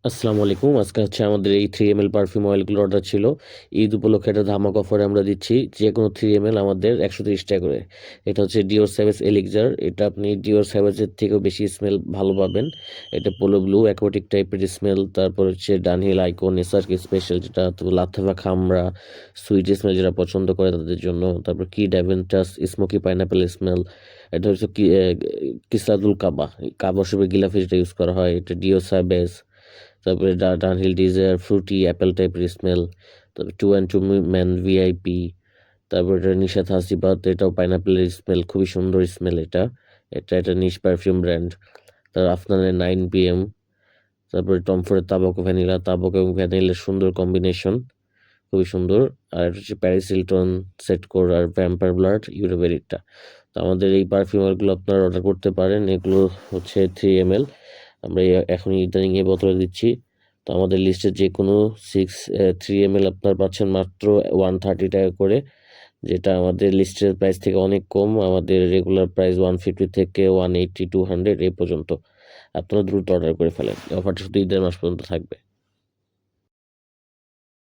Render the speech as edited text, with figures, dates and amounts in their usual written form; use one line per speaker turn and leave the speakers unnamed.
আসসালামু আলাইকুম। আজকে হচ্ছে আমাদের এই 3ml পারফিউম অয়েলগুলো অর্ডার ছিল। ঈদ উপলক্ষে একটা ধামাক অফারে আমরা দিচ্ছি। যেকোনো 3ml আমাদের ৳১৩০ করে। এটা হচ্ছে Dior Sauvage Elixir। এটা আপনি Dior Sauvage এর থেকেও বেশি স্মেল ভালো পাবেন। এটা পোলো ব্লু অ্যাকোয়াটিক টাইপের স্মেল। তারপর হচ্ছে ডানহিল আইকন, এসআরকে স্পেশাল যেটা তো লাথেভা খামরা, সুইট স্মেল যারা পছন্দ করে তাদের জন্য। তারপর Creed Aventus, smoky pineapple smell. এটা হচ্ছে কিসলাদুল কাবা। কাবা হিসেবে গিলাফে যেটা ইউজ করা হয়। এটা Dior Sauvage। তারপরে ডানহিল ডিজায়ার ফ্রুটি অ্যাপেল টাইপের স্মেল। তারপরে two and two man VIP. তারপরে এটা নিশাত হাসিবাত, এটাও পাইনাপেলের স্মেল, খুবই সুন্দর স্মেল এটা। এটা একটা নিশ পারফিউম ব্র্যান্ড। তারপর আফনানের 9 PM। তারপরে টমফোর্ডের তাবাক ভ্যানিলা, তাবাক এবং ভ্যানিলার সুন্দর কম্বিনেশন, খুবই সুন্দর। আর এটা হচ্ছে প্যারিস হিলটন, সেটকোর আর ভ্যাম্পায়ার ব্লাড ইউরোবেরিকটা। তো আমাদের এই পারফিউমারগুলো আপনারা অর্ডার করতে পারেন। এগুলো হচ্ছে 3ml। আমরা এখন ইদানিং এই বোতলে দিচ্ছি। তো আমাদের লিস্টে যে কোনো 3ml আপনার পাচ্ছেন মাত্র ৳130 করে, যেটা আমাদের লিস্টের প্রাইস থেকে অনেক কম। আমাদের রেগুলার প্রাইস 150 থেকে 180, 200 এই পর্যন্ত। আপনারা দ্রুত অর্ডার করে ফেলেন। অফারটা শুধু ঈদের মাস পর্যন্ত থাকবে।